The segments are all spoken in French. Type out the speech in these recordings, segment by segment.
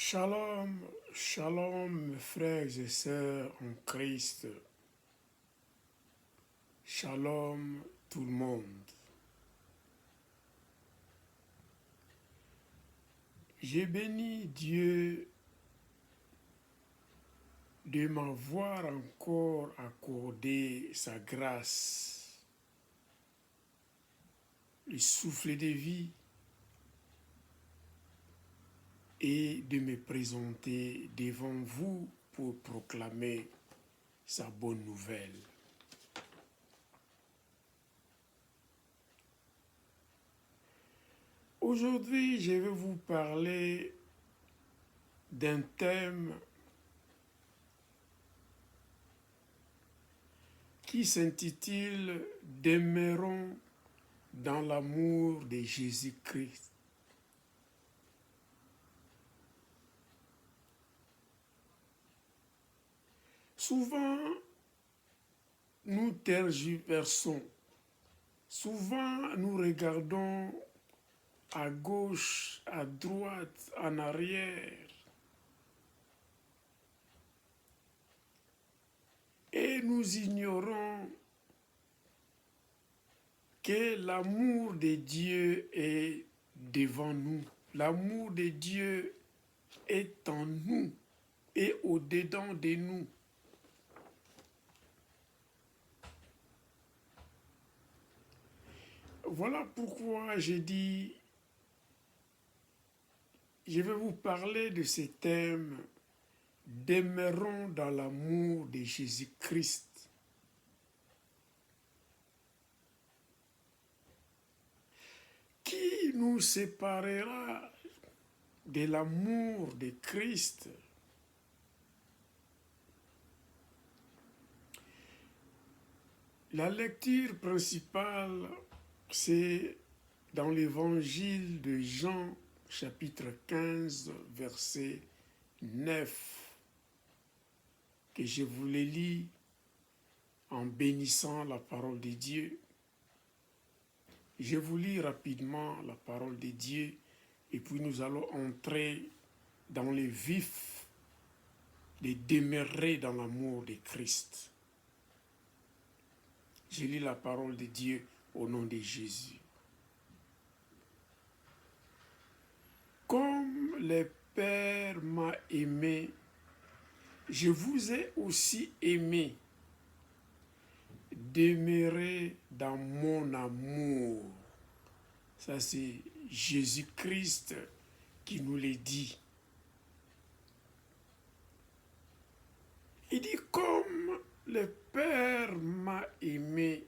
Shalom, shalom mes frères et sœurs en Christ. Shalom tout le monde. J'ai béni Dieu de m'avoir encore accordé sa grâce, le souffle de vie et de me présenter devant vous pour proclamer sa bonne nouvelle. Aujourd'hui, je vais vous parler d'un thème qui s'intitule « Demeurons dans l'amour de Jésus-Christ ». Souvent, nous tergiversons. Souvent, nous regardons à gauche, à droite, en arrière. Et nous ignorons que l'amour de Dieu est devant nous. L'amour de Dieu est en nous et au-dedans de nous. Voilà pourquoi j'ai dit, je vais vous parler de ce thème, demeurons dans l'amour de Jésus-Christ. Qui nous séparera de l'amour de Christ? La lecture principale, c'est dans l'évangile de Jean, chapitre 15, verset 9, que je vous le lis en bénissant la parole de Dieu. Je vous lis rapidement la parole de Dieu et puis nous allons entrer dans le vif de demeurer dans l'amour de Christ. Je lis la parole de Dieu au nom de Jésus. Comme le Père m'a aimé, je vous ai aussi aimé. Demeurez dans mon amour. Ça, c'est Jésus-Christ qui nous le dit. Il dit, comme le Père m'a aimé,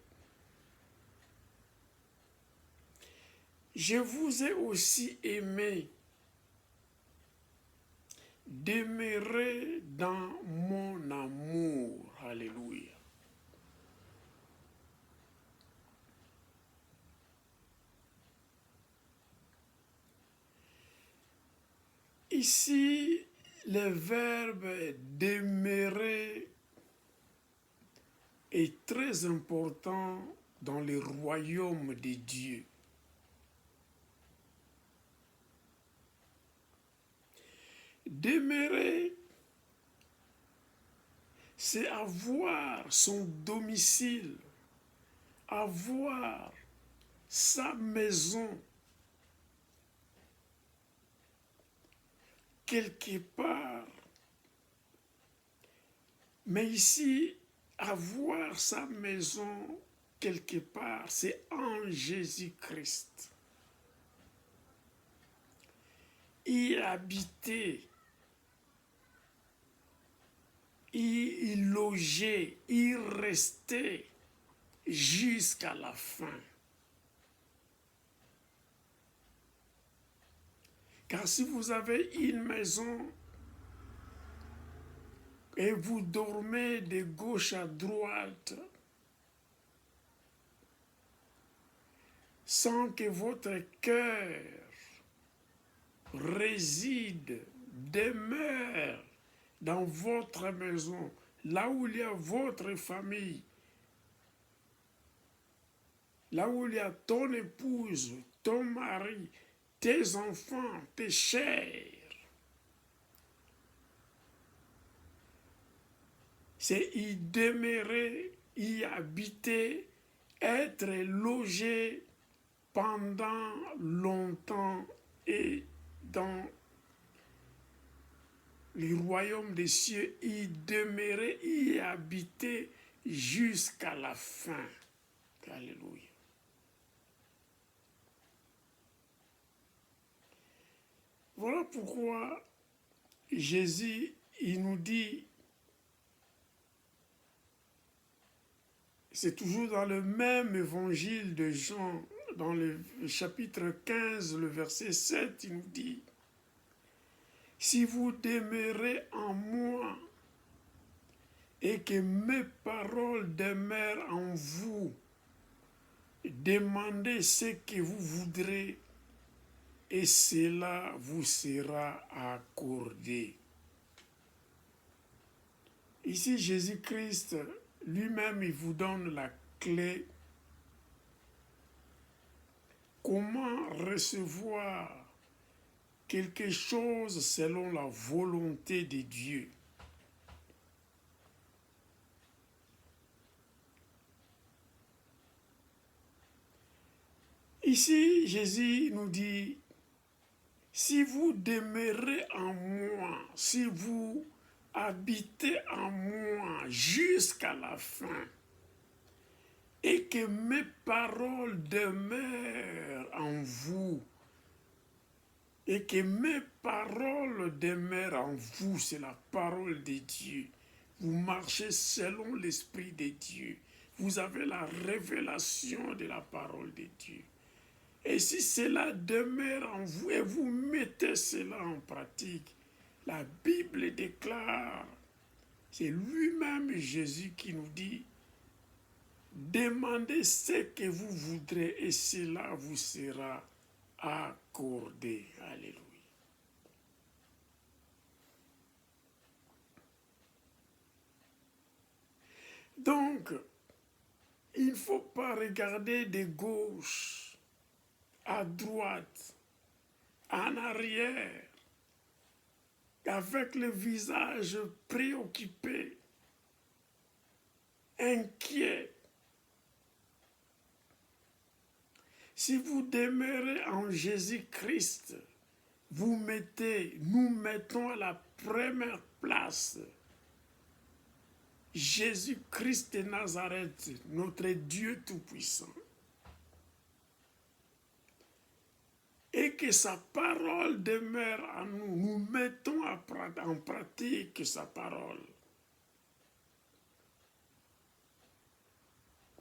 je vous ai aussi aimé. Demeurez dans mon amour. Alléluia. Ici, le verbe demeurer est très important dans le royaume de Dieu. Demeurer, c'est avoir son domicile, avoir sa maison quelque part. Mais ici, avoir sa maison quelque part, c'est en Jésus-Christ. Y habiter, y loger, y rester jusqu'à la fin. Car si vous avez une maison et vous dormez de gauche à droite, sans que votre cœur réside, demeure dans votre maison, là où il y a votre famille, là où il y a ton épouse, ton mari, tes enfants, tes chers, c'est y demeurer, y habiter, être logé pendant longtemps et dans le royaume des cieux, y demeurer, y habiter jusqu'à la fin. Alléluia. Voilà pourquoi Jésus, il nous dit, c'est toujours dans le même évangile de Jean, dans le chapitre 15, le verset 7, il nous dit, si vous demeurez en moi et que mes paroles demeurent en vous, demandez ce que vous voudrez et cela vous sera accordé. Ici, Jésus-Christ lui-même, il vous donne la clé. Comment recevoir quelque chose selon la volonté de Dieu. Ici, Jésus nous dit, si vous demeurez en moi, si vous habitez en moi jusqu'à la fin, et que mes paroles demeurent en vous, et que mes paroles demeurent en vous, c'est la parole de Dieu. Vous marchez selon l'Esprit de Dieu. Vous avez la révélation de la parole de Dieu. Et si cela demeure en vous et vous mettez cela en pratique, la Bible déclare, c'est lui-même Jésus qui nous dit, demandez ce que vous voudrez et cela vous sera accordé. Alléluia. Donc, il ne faut pas regarder de gauche, à droite, en arrière, avec le visage préoccupé, inquiet. Si vous demeurez en Jésus-Christ, nous mettons à la première place Jésus-Christ de Nazareth, notre Dieu Tout-Puissant. Et que sa parole demeure en nous. Nous mettons en pratique sa parole.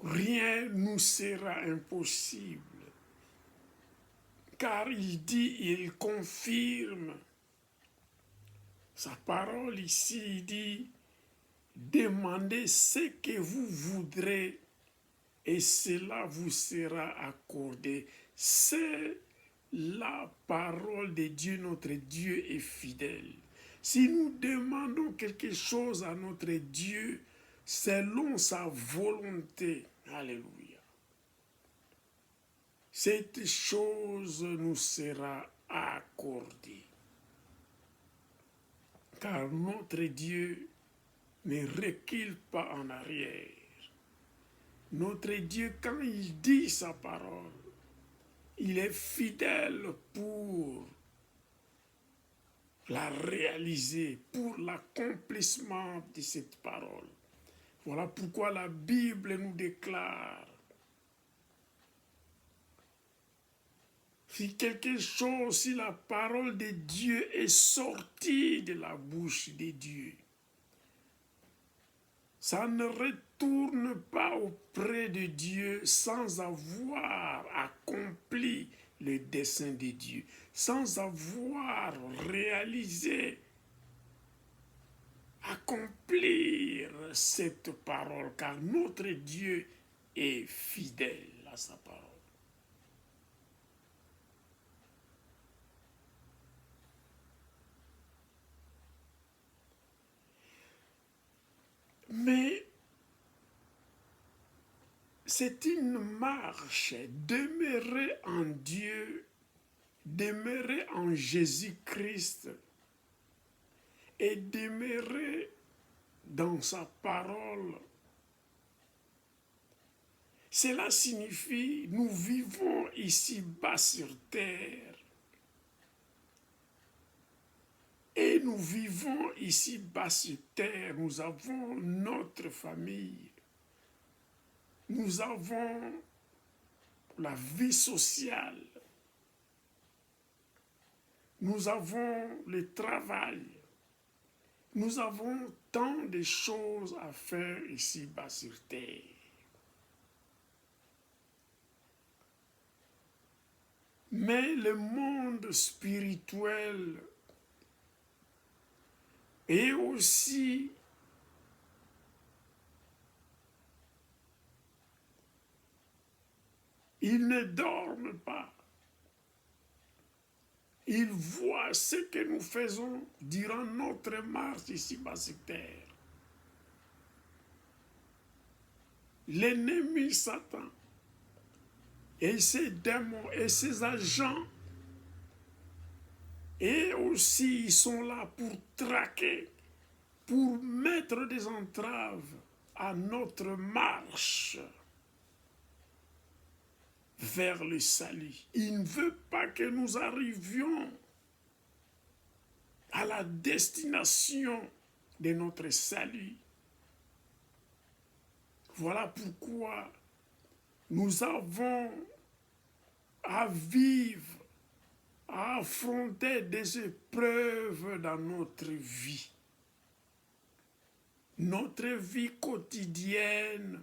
Rien nous sera impossible. Car il dit, il confirme sa parole ici, il dit, demandez ce que vous voudrez et cela vous sera accordé. C'est la parole de Dieu, notre Dieu est fidèle. Si nous demandons quelque chose à notre Dieu, selon sa volonté, alléluia, cette chose nous sera accordée. Car notre Dieu ne recule pas en arrière. Notre Dieu, quand il dit sa parole, il est fidèle pour la réaliser, pour l'accomplissement de cette parole. Voilà pourquoi la Bible nous déclare, si quelque chose, si la parole de Dieu est sortie de la bouche de Dieu, ça ne retourne pas auprès de Dieu sans avoir accompli le dessein de Dieu, sans avoir réalisé, accomplir cette parole, car notre Dieu est fidèle à sa parole. Mais c'est une marche, demeurer en Dieu, demeurer en Jésus-Christ et demeurer dans sa parole. Cela signifie nous vivons ici-bas sur terre et nous vivons ici-bas sur terre. Nous avons notre famille, nous avons la vie sociale, nous avons le travail, nous avons tant de choses à faire ici-bas sur terre. Mais le monde spirituel est aussi ils ne dorment pas. Ils voient ce que nous faisons durant notre marche ici-bas sur terre. L'ennemi Satan et ses démons et ses agents, et aussi ils sont là pour traquer, pour mettre des entraves à notre marche vers le salut. Il ne veut pas que nous arrivions à la destination de notre salut. Voilà pourquoi nous avons à vivre, à affronter des épreuves dans notre vie. Notre vie quotidienne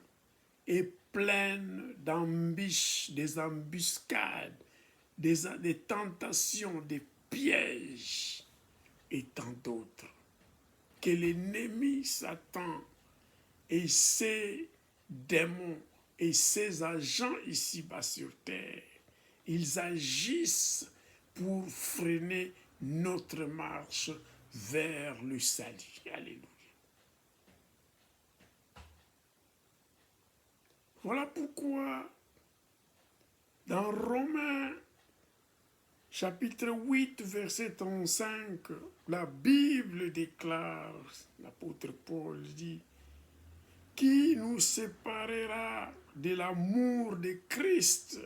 est pleine d'embûches, des embuscades, des tentations, des pièges et tant d'autres. Que l'ennemi Satan et ses démons et ses agents ici-bas sur terre, ils agissent pour freiner notre marche vers le salut. Alléluia. Voilà pourquoi dans Romains chapitre 8 verset 35, la Bible déclare, l'apôtre Paul dit, « Qui nous séparera de l'amour de Christ ?»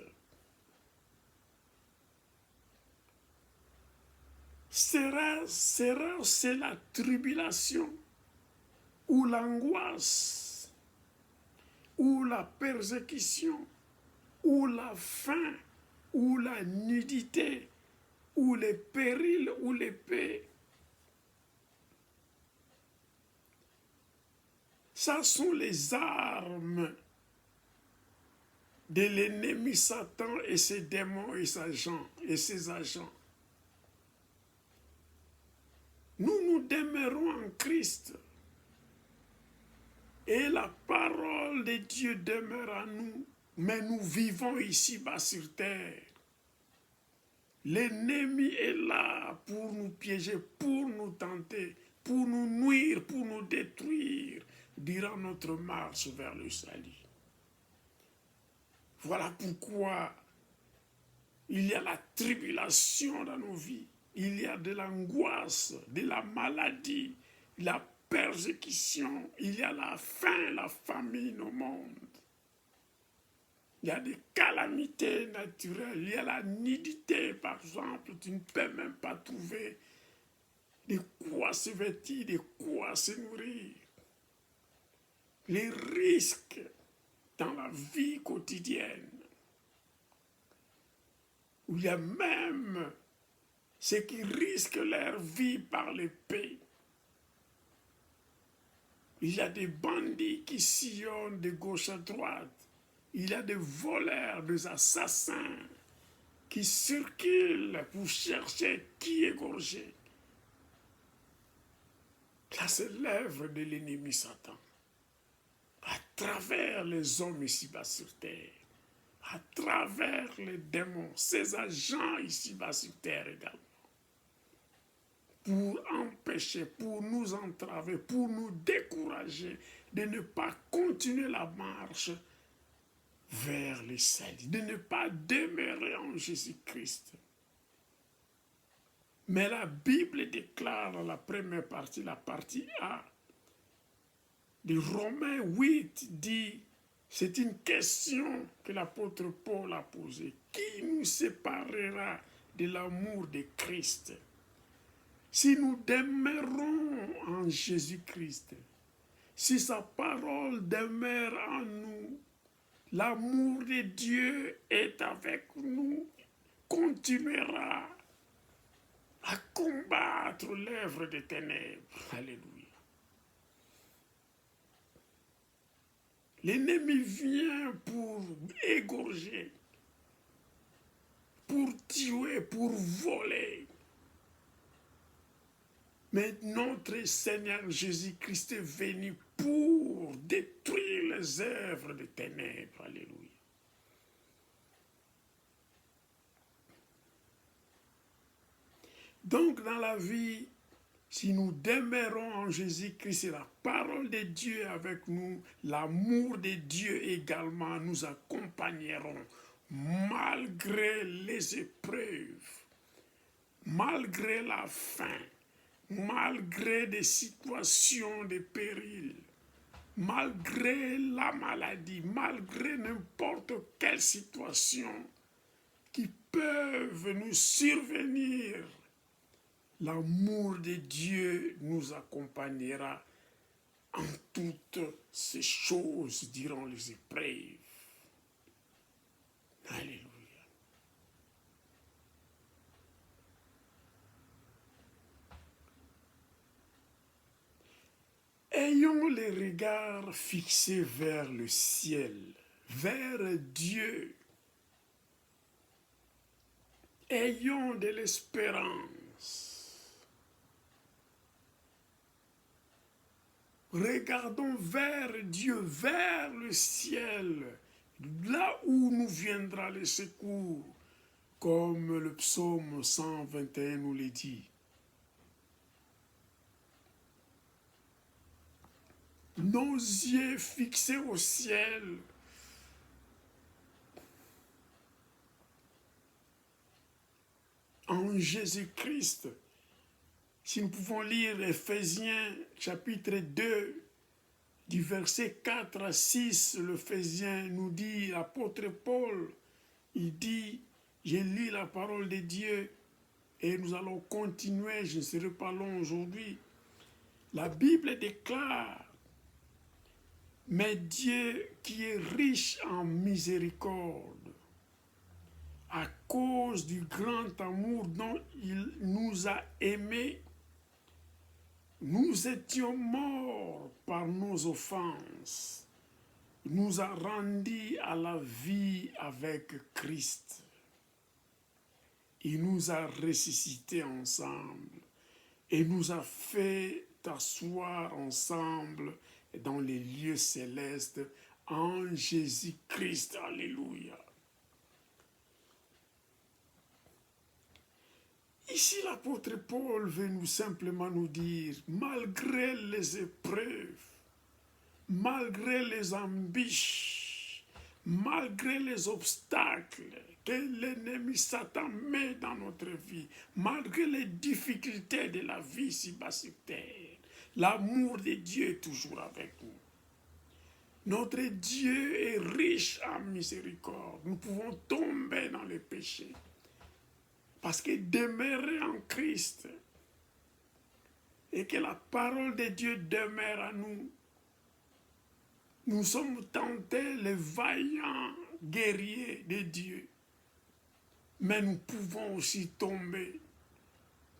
C'est la tribulation ou l'angoisse ou la persécution ou la faim ou la nudité ou les périls ou l'épée. Ça sont les armes de l'ennemi Satan et ses démons et ses agents. Nous demeurons en Christ et la parole de Dieu demeure en nous, mais nous vivons ici-bas sur terre. L'ennemi est là pour nous piéger, pour nous tenter, pour nous nuire, pour nous détruire durant notre marche vers le salut. Voilà pourquoi il y a la tribulation dans nos vies. Il y a de l'angoisse, de la maladie, la persécution, il y a la faim, la famine au monde. Il y a des calamités naturelles, il y a la nudité, par exemple, tu ne peux même pas trouver de quoi se vêtir, de quoi se nourrir. Les risques dans la vie quotidienne, où il y a même ceux qui risquent leur vie par l'épée. Il y a des bandits qui sillonnent de gauche à droite. Il y a des voleurs, des assassins qui circulent pour chercher qui égorger. Là, c'est l'œuvre de l'ennemi Satan. À travers les hommes ici-bas sur terre, à travers les démons, ces agents ici-bas sur terre également, pour empêcher, pour nous entraver, pour nous décourager de ne pas continuer la marche vers le salut, de ne pas demeurer en Jésus-Christ. Mais la Bible déclare dans la première partie, la partie A, de Romains 8 dit, c'est une question que l'apôtre Paul a posée. Qui nous séparera de l'amour de Christ? Si nous demeurons en Jésus-Christ, si sa parole demeure en nous, l'amour de Dieu est avec nous, continuera à combattre l'œuvre des ténèbres. Alléluia. L'ennemi vient pour égorger, pour tuer, pour voler. Mais notre Seigneur Jésus-Christ est venu pour détruire les œuvres des ténèbres. Alléluia. Donc dans la vie, si nous demeurons en Jésus-Christ, c'est la parole de Dieu avec nous, l'amour de Dieu également nous accompagneront malgré les épreuves, malgré la faim, malgré des situations de péril, malgré la maladie, malgré n'importe quelle situation qui peuvent nous survenir. L'amour de Dieu nous accompagnera en toutes ces choses durant les épreuves. Alléluia. Ayons les regards fixés vers le ciel, vers Dieu. Ayons de l'espérance. Regardons vers Dieu, vers le ciel, là où nous viendra le secours, comme le psaume 121 nous le dit. Nos yeux fixés au ciel, en Jésus-Christ. Si nous pouvons lire Éphésiens chapitre 2, du verset 4 à 6, l'Éphésiens nous dit, l'apôtre Paul, il dit, j'ai lu la parole de Dieu et nous allons continuer, je ne serai pas long aujourd'hui. La Bible déclare, mais Dieu qui est riche en miséricorde, à cause du grand amour dont il nous a aimés, nous étions morts par nos offenses, nous a rendus à la vie avec Christ. Il nous a ressuscités ensemble et nous a fait asseoir ensemble dans les lieux célestes en Jésus-Christ. Alléluia. Ici, l'apôtre Paul veut simplement nous dire, malgré les épreuves, malgré les embûches, malgré les obstacles que l'ennemi Satan met dans notre vie, malgré les difficultés de la vie ici-bas sur terre, l'amour de Dieu est toujours avec nous. Notre Dieu est riche en miséricorde. Nous pouvons tomber dans les péchés. Parce que demeurer en Christ et que la parole de Dieu demeure à nous, nous sommes tentés les vaillants guerriers de Dieu. Mais nous pouvons aussi tomber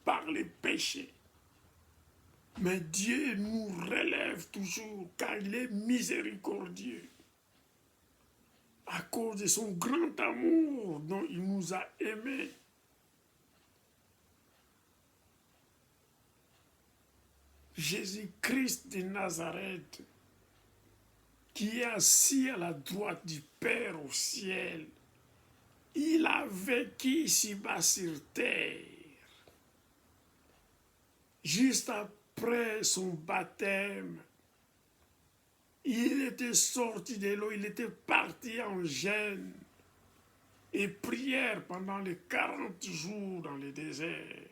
par les péchés. Mais Dieu nous relève toujours car il est miséricordieux. À cause de son grand amour dont il nous a aimés. Jésus-Christ de Nazareth, qui est assis à la droite du Père au ciel, il a vécu ici-bas sur terre. Juste après son baptême, il était sorti de l'eau, il était parti en jeûne et prière pendant les 40 jours dans le désert.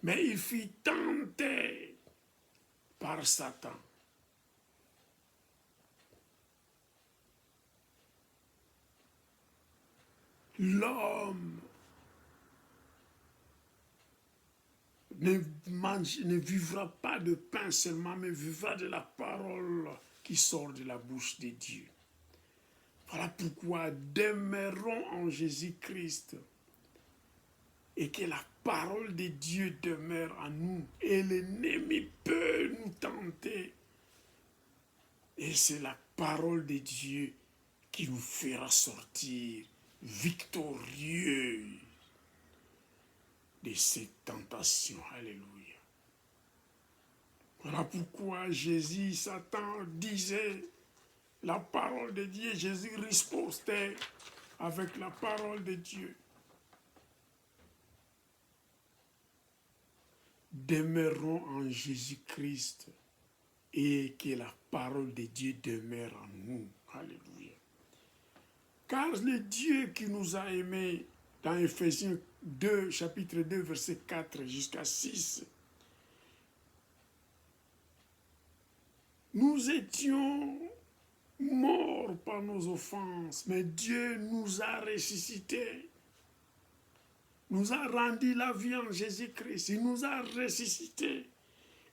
Mais il fut tenté par Satan. l'homme ne vivra pas de pain seulement, mais vivra de la parole qui sort de la bouche de Dieu. Voilà pourquoi demeurons en Jésus-Christ et que la parole de Dieu demeure en nous. Et l'ennemi peut nous tenter. Et c'est la parole de Dieu qui nous fera sortir victorieux de ces tentations. Alléluia. Voilà pourquoi Jésus, Satan disait la parole de Dieu. Jésus ripostait avec la parole de Dieu. Demeurons en Jésus-Christ et que la parole de Dieu demeure en nous. Alléluia. Car le Dieu qui nous a aimés, dans Éphésiens 2, chapitre 2, verset 4 jusqu'à 6, nous étions morts par nos offenses, mais Dieu nous a ressuscités. Nous a rendu la vie en Jésus-Christ. Il nous a ressuscités.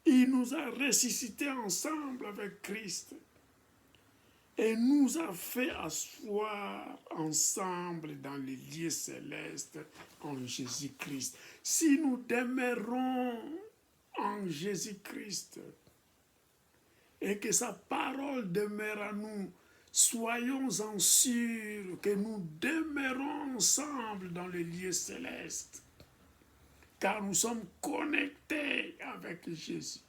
Il nous a ressuscités ensemble avec Christ. Et nous a fait asseoir ensemble dans les lieux célestes en Jésus-Christ. Si nous demeurons en Jésus-Christ et que sa parole demeure à nous, soyons-en sûrs que nous demeurons ensemble dans les lieux célestes, car nous sommes connectés avec Jésus.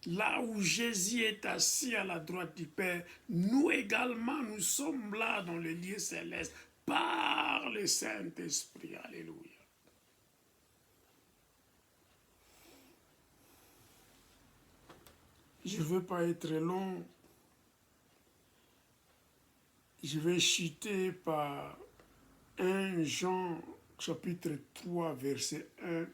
Là où Jésus est assis à la droite du Père, nous également, nous sommes là dans les lieux célestes par le Saint-Esprit. Alléluia. Je ne veux pas être long. Je vais chuter par 1 Jean chapitre 3 verset 1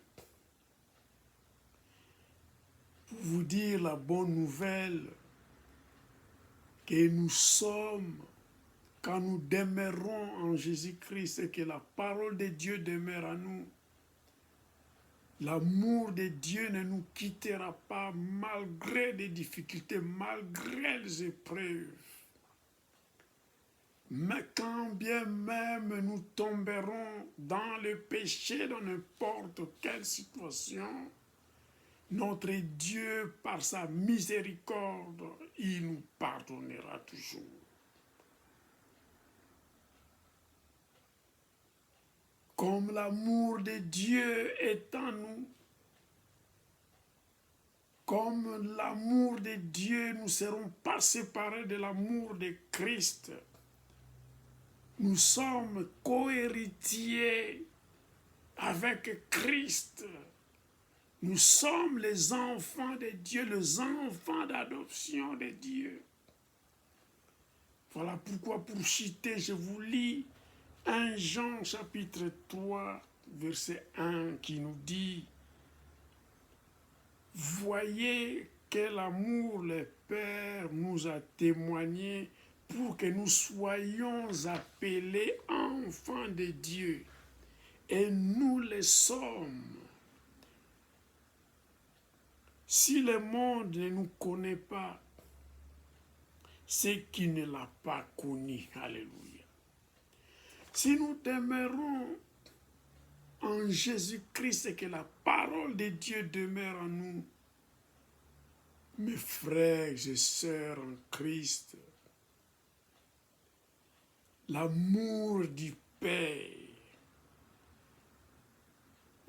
pour vous dire la bonne nouvelle que nous sommes quand nous demeurons en Jésus-Christ et que la parole de Dieu demeure en nous. L'amour de Dieu ne nous quittera pas malgré les difficultés, malgré les épreuves. Mais quand bien même nous tomberons dans le péché, dans n'importe quelle situation, notre Dieu, par sa miséricorde, il nous pardonnera toujours. Comme l'amour de Dieu est en nous, comme l'amour de Dieu, nous ne serons pas séparés de l'amour de Christ. Nous sommes co-héritiers avec Christ. Nous sommes les enfants de Dieu, les enfants d'adoption de Dieu. Voilà pourquoi pour citer, je vous lis 1 Jean chapitre 3, verset 1 qui nous dit « Voyez quel amour le Père nous a témoigné pour que nous soyons appelés enfants de Dieu. Et nous le sommes. Si le monde ne nous connaît pas, c'est qu'il ne l'a pas connu. Alléluia. Si nous demeurons en Jésus-Christ et que la parole de Dieu demeure en nous, mes frères et sœurs en Christ, l'amour du Père,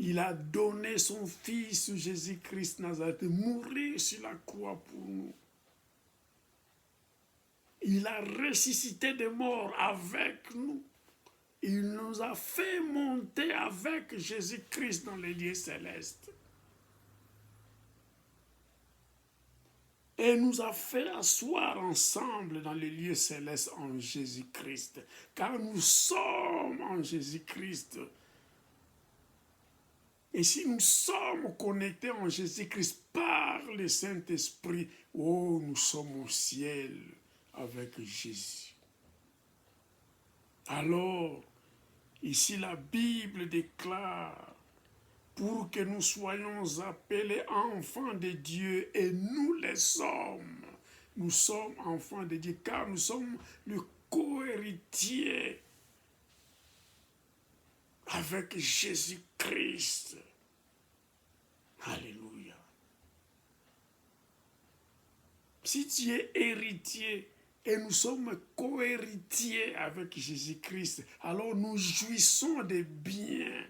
il a donné son Fils Jésus-Christ Nazareth mourir sur la croix pour nous. Il a ressuscité des morts avec nous. Il nous a fait monter avec Jésus-Christ dans les lieux célestes. Et nous a fait asseoir ensemble dans les lieux célestes en Jésus-Christ. Car nous sommes en Jésus-Christ. Et si nous sommes connectés en Jésus-Christ par le Saint-Esprit, oh, nous sommes au ciel avec Jésus. Alors, ici la Bible déclare, pour que nous soyons appelés enfants de Dieu, et nous les sommes. Nous sommes enfants de Dieu, car nous sommes le co-héritier avec Jésus-Christ. Alléluia. Si tu es héritier et nous sommes co-héritiers avec Jésus-Christ, alors nous jouissons des biens,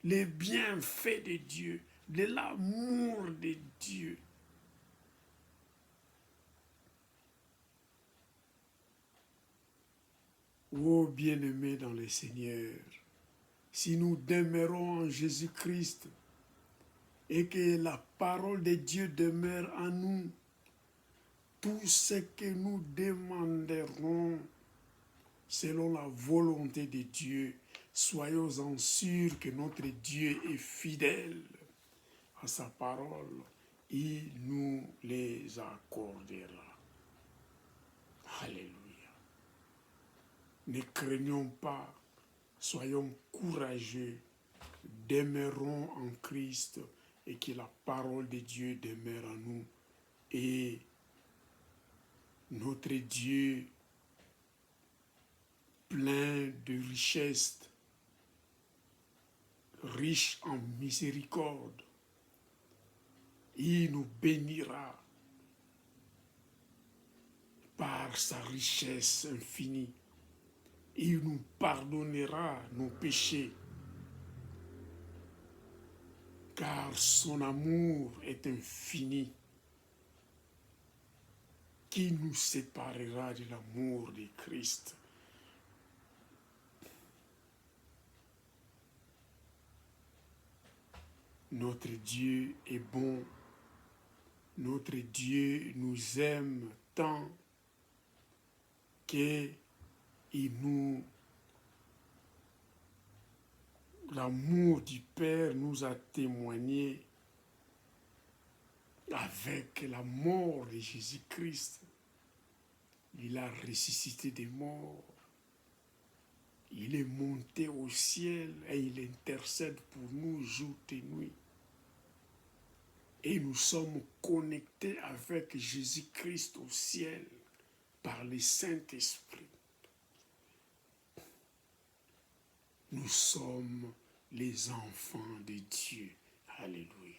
les bienfaits de Dieu, de l'amour de Dieu. Ô bien-aimés dans le Seigneur, si nous demeurons en Jésus-Christ et que la parole de Dieu demeure en nous, tout ce que nous demanderons selon la volonté de Dieu, soyons-en sûrs que notre Dieu est fidèle à sa parole, il nous les accordera. Alléluia. Ne craignons pas, soyons courageux, demeurons en Christ et que la parole de Dieu demeure en nous. Et notre Dieu, plein de richesses, riche en miséricorde, il nous bénira par sa richesse infinie. Il nous pardonnera nos péchés, car son amour est infini. Qui nous séparera de l'amour de Christ? Notre Dieu est bon. Notre Dieu nous aime tant que l'amour du Père nous a témoigné avec la mort de Jésus-Christ. Il a ressuscité des morts. Il est monté au ciel et il intercède pour nous jour et nuit. Et nous sommes connectés avec Jésus-Christ au ciel par le Saint-Esprit. Nous sommes les enfants de Dieu. Alléluia.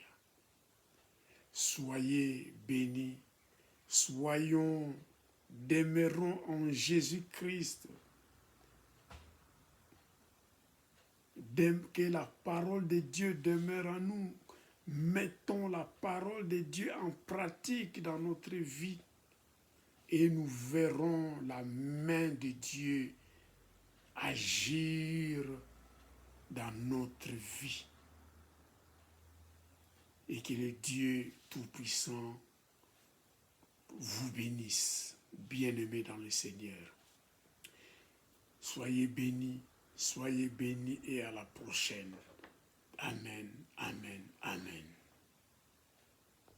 Soyez bénis, demeurons en Jésus-Christ. Que la parole de Dieu demeure en nous. Mettons la parole de Dieu en pratique dans notre vie et nous verrons la main de Dieu agir dans notre vie. Et que le Dieu Tout-Puissant vous bénisse, bien-aimés dans le Seigneur. Soyez bénis et à la prochaine. Amen, amen, amen.